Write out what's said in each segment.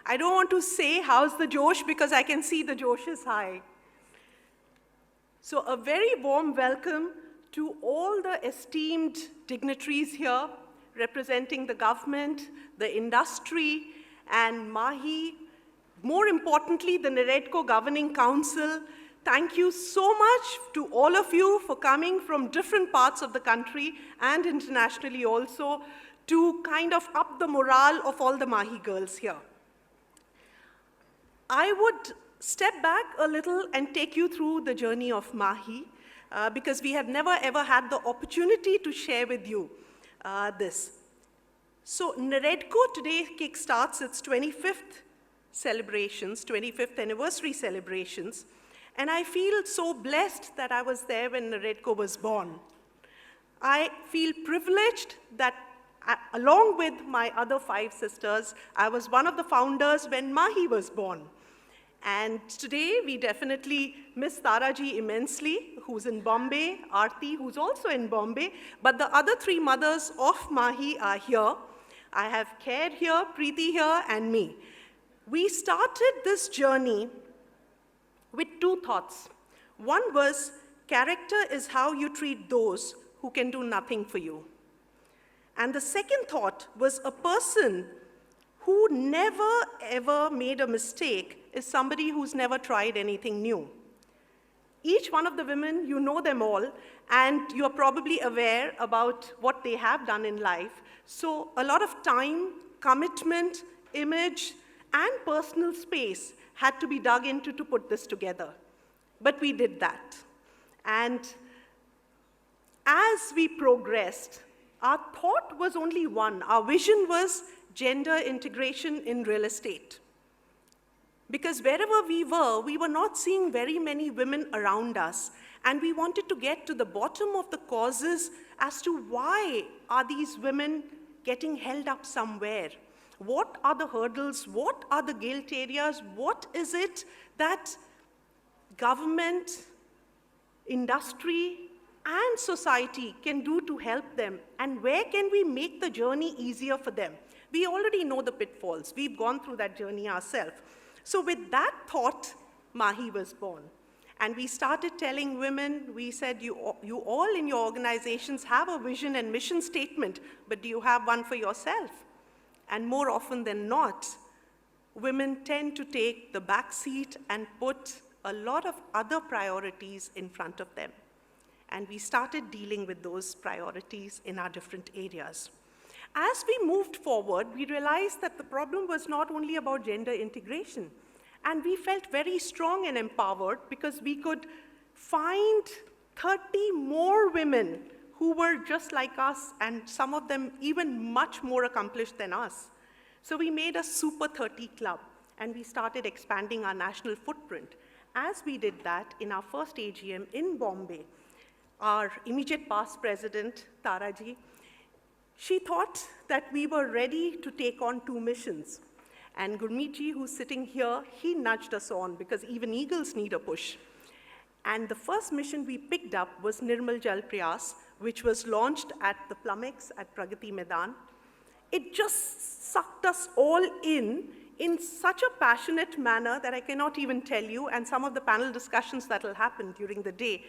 I don't want to say how's the Josh because I can see the Josh is high. So a very warm welcome to all the esteemed dignitaries here representing the government, the industry, and Mahi. More importantly, the NAREDCO Governing Council. Thank you so much to all of you for coming from different parts of the country and internationally also to kind of up the morale of all the Mahi girls here. I would step back a little and take you through the journey of Mahi because we have never ever had the opportunity to share with you this. So NAREDCO today kickstarts its 25th celebrations, 25th anniversary celebrations, and I feel so blessed that I was there when NAREDCO was born. I feel privileged that along with my other 5 sisters, I was one of the founders when Mahi was born. And today, we definitely miss Taraji immensely, who's in Bombay, Aarti, who's also in Bombay, but the other 3 mothers of Mahi are here. I have Khair here, Preeti here, and me. We started this journey with 2 thoughts. One was, character is how you treat those who can do nothing for you. And the second thought was a person who never ever made a mistake is somebody who's never tried anything new. Each one of the women, you know them all, and you're probably aware about what they have done in life. So a lot of time, commitment, image, and personal space had to be dug into to put this together. But we did that. And as we progressed, our thought was only one. Our vision was gender integration in real estate. Because wherever we were not seeing very many women around us. And we wanted to get to the bottom of the causes as to why are these women getting held up somewhere? What are the hurdles? What are the guilt areas? What is it that government, industry, and society can do to help them? And where can we make the journey easier for them? We already know the pitfalls. We've gone through that journey ourselves. So with that thought, Mahi was born. And we started telling women, we said, you all in your organizations have a vision and mission statement, but do you have one for yourself? And more often than not, women tend to take the back seat and put a lot of other priorities in front of them. And we started dealing with those priorities in our different areas. As we moved forward, we realized that the problem was not only about gender integration. And we felt very strong and empowered because we could find 30 more women who were just like us, and some of them even much more accomplished than us. So we made a Super 30 club, and we started expanding our national footprint. As we did that in our first AGM in Bombay, our immediate past president, Taraji, she thought that we were ready to take on 2 missions. And Gurmeetji, who's sitting here, he nudged us on because even eagles need a push. And the first mission we picked up was Nirmal Jal Prayas, which was launched at the Plumex at Pragati Maidan. It just sucked us all in such a passionate manner that I cannot even tell you, and some of the panel discussions that will happen during the day,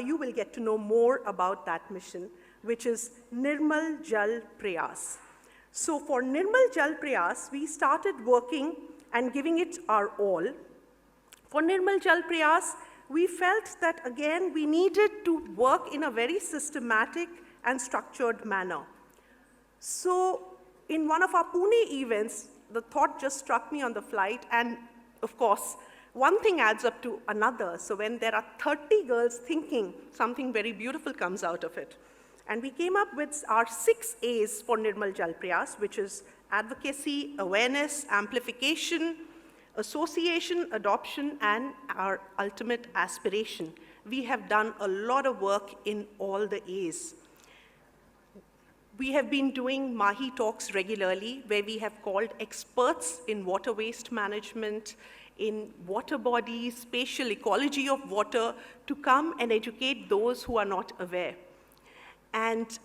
you will get to know more about that mission, which is Nirmal Jal Prayas. So for Nirmal Jal Prayas, we started working and giving it our all. For Nirmal Jal Prayas, we felt that, again, we needed to work in a very systematic and structured manner. So in one of our Pune events, the thought just struck me on the flight, and of course, one thing adds up to another. So when there are 30 girls thinking, something very beautiful comes out of it. And we came up with our 6 A's for Nirmal Jal Prayas, which is advocacy, awareness, amplification, association, adoption, and our ultimate aspiration. We have done a lot of work in all the A's. We have been doing Mahi talks regularly, where we have called experts in water waste management, in water bodies, spatial ecology of water, to come and educate those who are not aware. And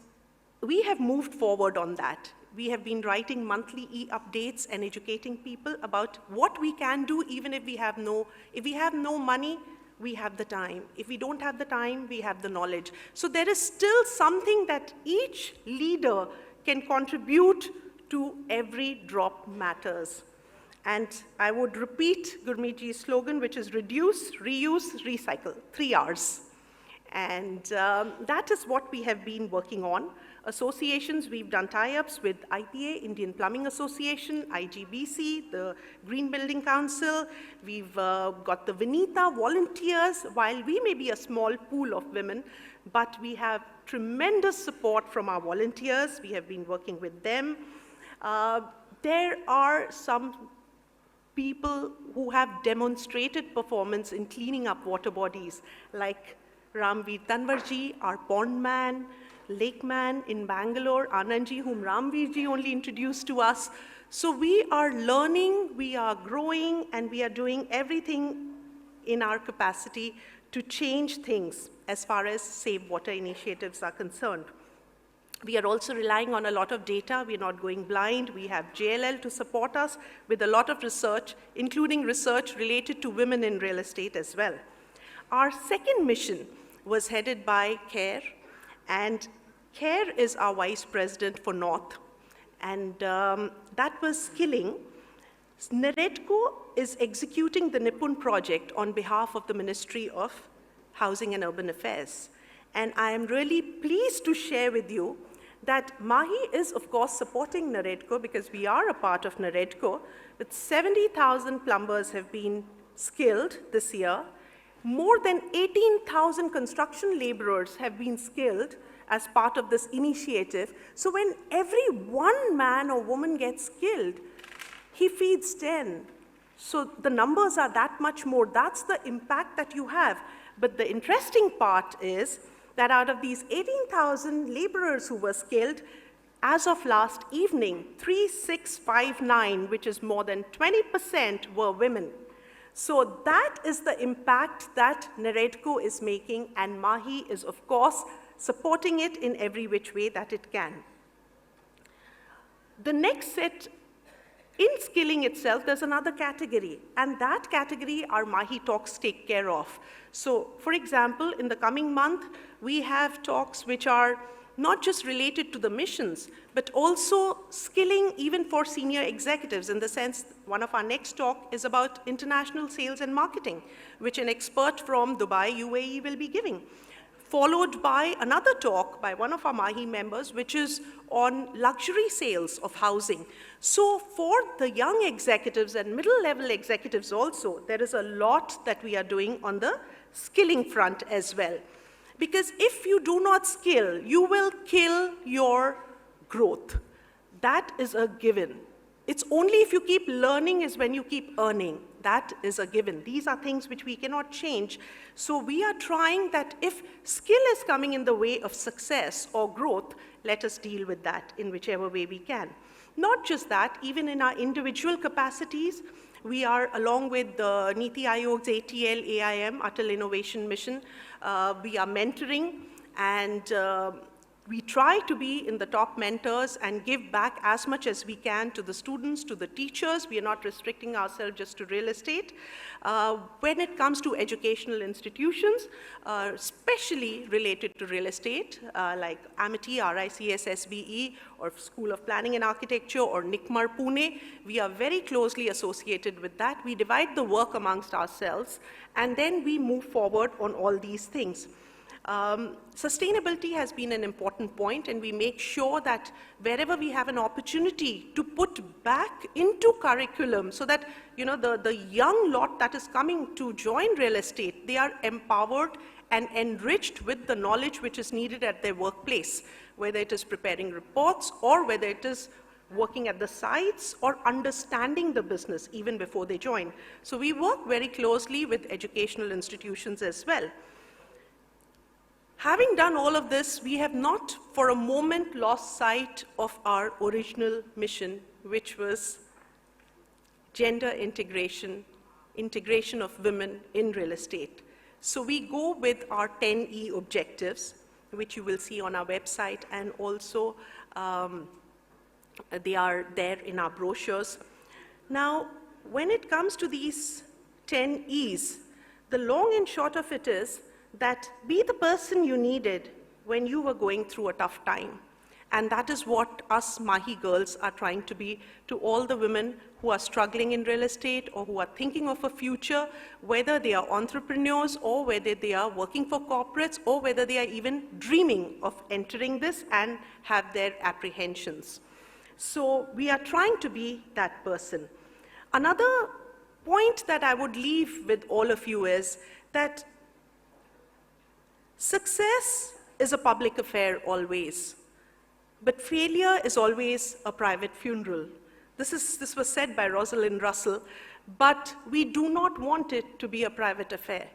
we have moved forward on that. we have been writing monthly e-updates and educating people about what we can do even if we have no money, we have the time. If we don't have the time, we have the knowledge. So there is still something that each leader can contribute to. Every drop matters. And I would repeat Gurmeetji's slogan, which is reduce, reuse, recycle, 3 Rs. And that is what we have been working on. Associations, we've done tie-ups with IPA, Indian Plumbing Association, IGBC, the Green Building Council. We've got the Vinita volunteers. While we may be a small pool of women, but we have tremendous support from our volunteers. We have been working with them. There are some people who have demonstrated performance in cleaning up water bodies, like Ramveer Tanwarji, our pond man, lake man in Bangalore, Anandji, whom Ramveerji only introduced to us. So we are learning, we are growing, and we are doing everything in our capacity to change things as far as Save Water initiatives are concerned. We are also relying on a lot of data. We're not going blind. We have JLL to support us with a lot of research, including research related to women in real estate as well. Our second mission was headed by CARE, and CARE is our vice president for North, and that was skilling. NAREDCO is executing the Nipun project on behalf of the Ministry of Housing and Urban Affairs. And I am really pleased to share with you that Mahi is, of course, supporting NAREDCO because we are a part of NAREDCO. With 70,000 plumbers have been skilled this year. More than 18,000 construction laborers have been skilled as part of this initiative. So when every one man or woman gets skilled, he feeds 10. So the numbers are that much more. That's the impact that you have. But the interesting part is that out of these 18,000 laborers who were skilled, as of last evening, 3,659, which is more than 20%, were women. So that is the impact that NAREDCO is making, and Mahi is, of course, supporting it in every which way that it can. The next set, in skilling itself, there's another category, and that category our Mahi talks take care of. So, for example, in the coming month, we have talks which are not just related to the missions, but also skilling even for senior executives, in the sense one of our next talk is about international sales and marketing, which an expert from Dubai, UAE will be giving, followed by another talk by one of our Mahi members, which is on luxury sales of housing. So for the young executives and middle-level executives also, there is a lot that we are doing on the skilling front as well. Because if you do not skill, you will kill your growth. That is a given. It's only if you keep learning is when you keep earning. That is a given. These are things which we cannot change. So we are trying that if skill is coming in the way of success or growth, let us deal with that in whichever way we can. Not just that, even in our individual capacities, we are, along with the Niti Aayog's ATL AIM, Atal Innovation Mission, we are mentoring, and we try to be in the top mentors and give back as much as we can to the students, to the teachers. We are not restricting ourselves just to real estate. When it comes to educational institutions, especially related to real estate, like Amity, RICS, SBE, or School of Planning and Architecture, or NICMAR Pune, we are very closely associated with that. We divide the work amongst ourselves, and then we move forward on all these things. Sustainability has been an important point, and we make sure that wherever we have an opportunity to put back into curriculum so that, you know, the young lot that is coming to join real estate, they are empowered and enriched with the knowledge which is needed at their workplace, whether it is preparing reports or whether it is working at the sites or understanding the business even before they join. So we work very closely with educational institutions as well. Having done all of this, we have not for a moment lost sight of our original mission, which was gender integration, integration of women in real estate. So we go with our 10 E objectives, which you will see on our website, and also They are there in our brochures. Now, when it comes to these 10 E's, the long and short of it is that be the person you needed when you were going through a tough time. And that is what us Mahi girls are trying to be to all the women who are struggling in real estate or who are thinking of a future, whether they are entrepreneurs or whether they are working for corporates or whether they are even dreaming of entering this and have their apprehensions. So we are trying to be that person. Another point that I would leave with all of you is that success is a public affair always, but failure is always a private funeral. This was said by Rosalind Russell, but we do not want it to be a private affair,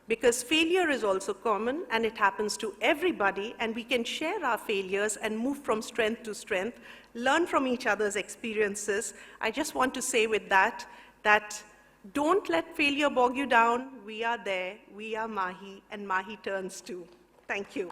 because failure is also common and it happens to everybody, and we can share our failures and move from strength to strength, learn from each other's experiences. I just want to say with that don't let failure bog you down. We are there, we are Mahi, and Mahi turns too. Thank you.